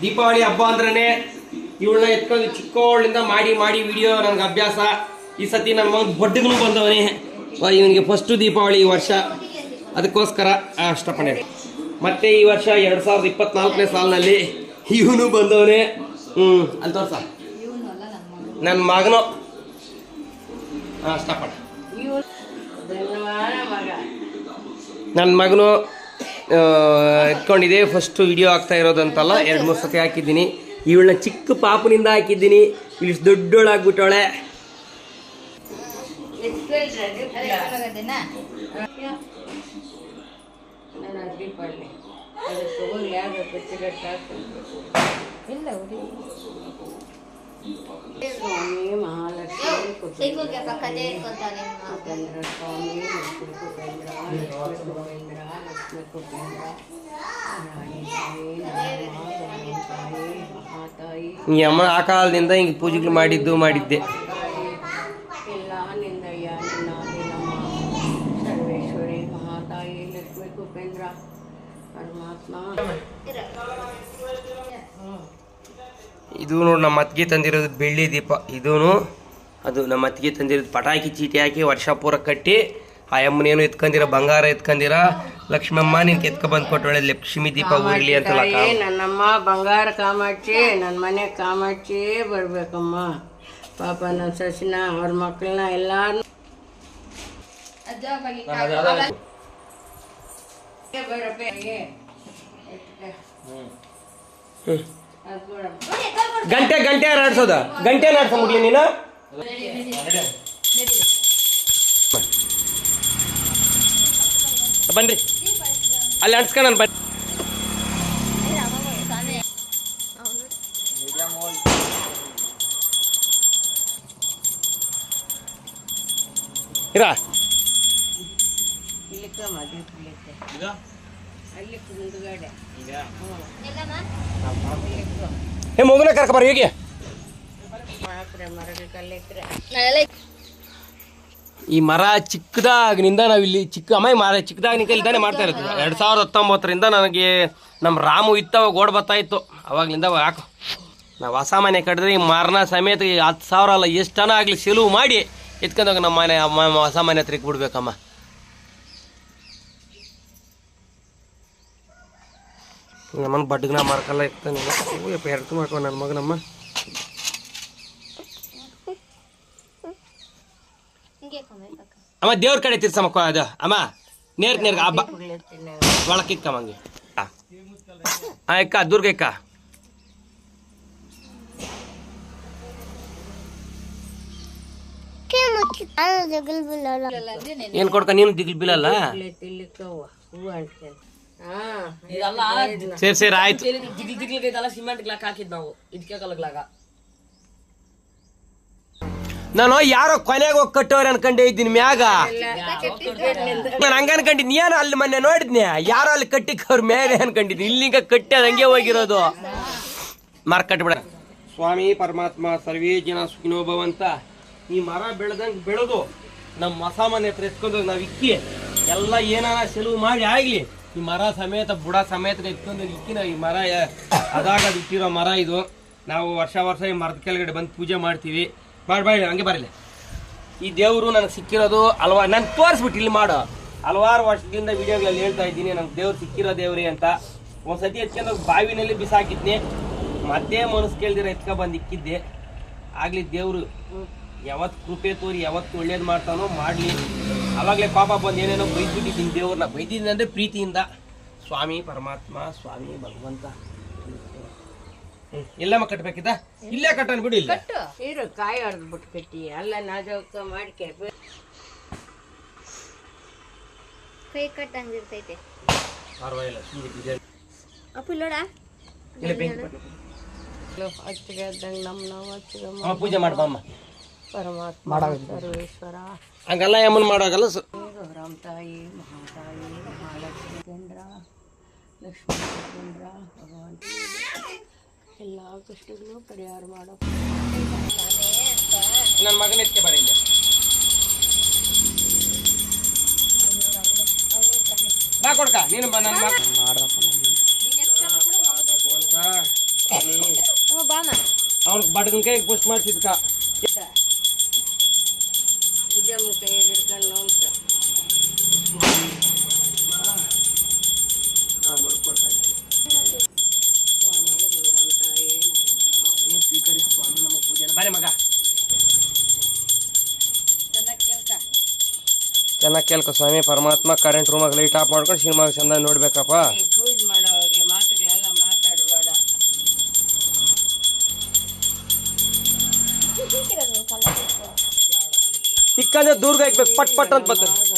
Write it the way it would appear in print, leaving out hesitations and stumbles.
ದೀಪಾವಳಿ ಹಬ್ಬ ಅಂದ್ರೇ ಇವಳನ್ನ ಎತ್ಕೊಂಡು ಚಿಕ್ಕವಳಿಂದ ಮಾಡಿ ಮಾಡಿ ವಿಡಿಯೋ ನನಗೆ ಅಭ್ಯಾಸ. ಈ ಸತಿ ನನ್ನ ಮಗನ ಬಡ್ಡಿಗೂ ಬಂದವನೇ, ಇವನಿಗೆ ಫಸ್ಟು ದೀಪಾವಳಿ ಈ ವರ್ಷ, ಅದಕ್ಕೋಸ್ಕರ ಅಷ್ಟಪಣೆ. ಮತ್ತೆ ಈ ವರ್ಷ 2024ನೇ ಸಾಲಿನಲ್ಲಿ ಇವನು ಬಂದವನೇ. ಅಲ್ಲಿ ತೋರ್ಸ ನನ್ನ ಮಗನು ಅಷ್ಟಪಣ. ನನ್ನ ಮಗನು ಎತ್ಕೊಂಡಿದೆ. ಫಸ್ಟು ವಿಡಿಯೋ ಆಗ್ತಾ ಇರೋದಂತಲ್ಲ, 2-3 ಸತಿ ಹಾಕಿದ್ದೀನಿ. ಇವಳನ್ನ ಚಿಕ್ಕ ಪಾಪನಿಂದ ಹಾಕಿದ್ದೀನಿ, ಇಲ್ಲಿ ದೊಡ್ಡೋಳಾಗ್ಬಿಟ್ಟವಳೆ. ಈ ಅಮ್ಮ ಆ ಕಾಲದಿಂದ ಹಿಂಗೆ ಪೂಜೆಗಳು ಮಾಡಿದ್ದೆ. ಇದು ನೋಡಿ ನಮ್ಮ ಅತ್ತಿಗೆ ತಂದಿರೋದು ಬೆಳ್ಳಿ ದೀಪ. ಇದೂನು ಅದು ನಮ್ಮ ಅತ್ತಿಗೆ ತಂದಿರೋದು ಪಟಾಕಿ ಚೀಟಿ ಹಾಕಿ ವರ್ಷ ಪೂರ ಕಟ್ಟಿ ಆ ಅಮ್ಮನೇನು ಎತ್ಕೊಂಡಿರ ಬಂಗಾರ ಎತ್ಕೊಂಡಿರ. ಲಕ್ಷ್ಮಮ್ಮ ನೀನ್ ಎತ್ಕ ಬಂದ್ ಕೊಟ್ಟೊಳ್ಳೆ ಲಕ್ಷ್ಮಿ ದೀಪ ಉರ್ಲಿ ಅಂತ. ನನ್ನಮ್ಮ ಬಂಗಾರ ಕಾಮಾಕ್ಷಿ, ನನ್ನ ಮನೆ ಕಾಮಾಕ್ಷಿ ಬರ್ಬೇಕಮ್ಮ. ಪಾಪ ನನ್ನ ಸಸಿನ ಅವ್ರ ಮಕ್ಕಳನ್ನ ಎಲ್ಲಾರು ಗಂಟೆ ಆಡ್ಸೋದ ಗಂಟೆ ಆಡ್ಸ ಮುಗ್ಲಿ ನೀನು. ಬನ್ರಿ ಅಲ್ಲಿ ಅನ್ಸ್ಕೊಂಡ್ ಬನ್ನಿ. ಇರಾ ಮಗುನ ಕರ್ಕ ಬರ್ರಿ ಹೇಗೆ. ಈ ಮರ ಚಿಕ್ಕದಾಗಿನಿಂದ ನಾವಿಲ್ಲಿ ಮರ ಚಿಕ್ಕದಾಗಿನ ಇಲ್ದಾನೆ ಮಾಡ್ತಾ ಇರೋದು. 2019ರಿಂದ ನನಗೆ ನಮ್ಮ ರಾಮು ಇತ್ತವಾಗ ಓಡ್ ಬರ್ತಾ ಇತ್ತು. ಅವಾಗ್ಲಿಂದ ಹಾಕು ನಾವು ಹೊಸ ಮನೆ ಕಟ್ಟಿದ್ರೆ ಈ ಮರನ ಸಮೇತ 10,000 ಅಲ್ಲ ಎಷ್ಟು ಜನ ಆಗಲಿ ಸೆಲವು ಮಾಡಿ ಎತ್ಕೊಂಡೋಗಿ ನಮ್ಮ ಮನೆ ಹೊಸ ಮನೆ ಹತ್ರ ಬಿಡ್ಬೇಕಮ್ಮ. ನಮ್ಮನ ಬಡ್ಗನ ಮಾರ್ಕಲ್ಲ ಇರ್ತಾನೆ ಎರಡು ಮಾಡ್ಕೊ ನನ್ನ ಮಗನಮ್ಮ. ಅಮ್ಮ ದೇವ್ರ ಕಡೆ ತಿರ್ಸಮ್ಮ ಅದು ಅಮ್ಮ ನೇರ್ಗ ಹಬ್ಬ ಒಳಕ್ಕಿಕ್ಕಮ್ಮಂಗೆ ಅಕ್ಕ ದುರ್ಗ ಅಕ್ಕ ಏನ್ ಕೊಡ್ಕ ನೀನು ದಿಗ್ಲ್ ಬಿಲ್ಲಲ್ಲ. ಸರಿ ಆಯ್ತು. ಸಿಮೆಂಟ್ ಗ್ಲಾಕ್ ಹಾಕಿದ್ ನಾವು ಇದಕ್ಕೆ ನಾನು ಯಾರೋ ಕೊನೆಗೆ ಹೋಗಿ ಕಟ್ಟೋರು ಅನ್ಕೊಂಡೆ ಇದ್ದೀನಿ ಮ್ಯಾಗ. ನಾನು ಹಂಗ ಅನ್ಕೊಂಡಿದ್ ನೀನು ಅಲ್ಲಿ ಮೊನ್ನೆ ನೋಡಿದ್ನಿ ಯಾರೋ ಅಲ್ಲಿ ಕಟ್ಟಿಕ್ಕವ್ರ ಮೇಲೆ ಅನ್ಕೊಂಡಿದ್ನಿ. ಇಲ್ಲಿಂಗ ಕಟ್ಟಿ ಅದ್ ಹಂಗೆ ಹೋಗಿರೋದು. ಮಾರ್ಕ್ ಕಟ್ಬಿಡ. ಸ್ವಾಮಿ ಪರಮಾತ್ಮ ಸರ್ವೇ ಜನ ಸುಖಿನೋ ಭವಂತ. ಈ ಮರ ಬೆಳೆದಂಗೆ ಬೆಳೆದು ನಮ್ಮ ಹೊಸ ಮನೆ ಹತ್ರ ಎತ್ಕೊಂಡು ನಾವ್ ಇಕ್ಕಿ ಎಲ್ಲ ಏನಾರ ಸೆಲವು ಮಾಡಿ ಆಗ್ಲಿ ಈ ಮರ ಸಮೇತ ಬುಡ ಸಮೇತ ಎತ್ಕೊಂಡು ಇಕ್ಕಿನ ಈ ಮರ ಅದಾಗ ಇಟ್ಟಿರೋ ಮರ ಇದು. ನಾವು ವರ್ಷ ಈ ಮರದ ಕೆಳಗಡೆ ಬಂದು ಪೂಜೆ ಮಾಡ್ತೀವಿ. ಬಾಯ್ ಹಂಗೆ ಬರಲಿ. ಈ ದೇವರು ನನಗೆ ಸಿಕ್ಕಿರೋದು ನಾನು ತೋರಿಸ್ಬಿಟ್ಟು ಇಲ್ಲಿ ಮಾಡೋ ಹಲವಾರು ವರ್ಷದಿಂದ ವಿಡಿಯೋಗಳಲ್ಲಿ ಹೇಳ್ತಾ ಇದ್ದೀನಿ ನಂಗೆ ದೇವ್ರು ಸಿಕ್ಕಿರೋ ದೇವ್ರಿ ಅಂತ. ಒಂದ್ಸತಿ ಎತ್ಕೊಂಡು ಬಾವಿನಲ್ಲಿ ಬಿಸಾಕಿದ್ನಿ, ಮತ್ತೆ ಮನಸ್ಸು ಕೇಳ್ದಿರ ಎತ್ಕ ಬಂದು ಇಕ್ಕಿದ್ದೆ. ಆಗ್ಲಿ ದೇವ್ರು ಯಾವತ್ತು ಕೃಪೆ ತೋರಿ ಯಾವತ್ತು ಒಳ್ಳೇದು ಮಾಡ್ತಾನೋ ಮಾಡ್ಲಿ. ಅವಾಗಲೇ ಪಾಪ ಬಂದು ಏನೇನೋ ಬೈದ್ಬಿಟ್ಟಿದ್ದೀನಿ ದೇವ್ರನ್ನ. ಬೈದಿದ್ದೀನಿ ಅಂದರೆ ಪ್ರೀತಿಯಿಂದ. ಸ್ವಾಮಿ ಪರಮಾತ್ಮ ಸ್ವಾಮಿ ಭಗವಂತ ಎಲ್ಲಮ್ಮ ಕಟ್ಬೇಕಿದ್ದ ಇಲ್ಲೇ ಕಟ್ಟನ್ ಬಿಡಿ. ಇಲ್ಲ ಇರು ಕಾಯಿ ಹೊಡೆದ್ಬಿಟ್ಟು ಕಟ್ಟಿ ಅಲ್ಲ ನಾಜೂಕ ಮಾಡ್ಕೆ ಕೈ ಕಟ್ಟಂಗಿರ್ತೈತೆ. ಪರವಾಗಿಲ್ಲ ಅಚ್ಚಿಗೆ ಇದ್ದಂಗೆ ನಾವು ಅಚ್ಚಿಗೆ ಪೂಜೆ ಮಾಡ್ಬಮ್ಮ ಪರಮಾತ್ಮ ಸರ್ವೇಶ್ವರ ಹಂಗಲ್ಲ ಯಮ್ಮನ್ ಮಾಡೋಗಲ್ಲ. ರಾಮ ತಾಯಿ ಮಹಾತಾಯಿ ಮಹಾಲಕ್ಷ್ಮಿ ಕೇಂದ್ರ ಲಕ್ಷ್ಮೀ ಕೇಂದ್ರ ಭಗವಂತ ಎಲ್ಲ ಕಷ್ಟಗಳು ಪರಿಹಾರ ಮಾಡೋ. ನನ್ನ ಮಗನ ಎತ್ಕೆ ಬರೀಲ್ಲ. ಬಾ ಕೊಡ್ಕ ನೀನು ನನ್ನ ಮಗ ಹ್ಞೂ ಬಾಮ ಅವ್ನ ಬಡಗನ್ ಕೈಗೆ ಪೋಸ್ಟ್ ಮಾಡ್ಸಿದ್ಕ ವಿಜಯಮ್ಮ ಕೈಯಾಗ ಹಿಡ್ಕೊಂಡು ನೋಡ್ತ ಬಾರಿ ಮಗ ಚೆನ್ನಾಗಿ ಕೇಳ್ಕ ಚೆನ್ನಾಗಿ ಕೇಳ್ಕೊ ಸ್ವಾಮಿ ಪರಮಾತ್ಮ ಕರೆಂಟ್ ರೂಮಾಗ ಲೈಟ್ ಆಫ್ ಮಾಡ್ಕೊಂಡು ಸಿನಿಮಾ ಚಂದ ನೋಡ್ಬೇಕಪ್ಪ. ಪೂಜೆ ಮಾಡೋವಾಗ ಮಾತುಗಳೆಲ್ಲ ಮಾತಾಡಬೇಡ. ಇಕ್ಕಂದ್ರೆ ದೂರ್ಗ ಹಾಕ್ಬೇಕು ಪಟ್ ಪಟ್ ಅಂತ ಬರ್ತದೆ.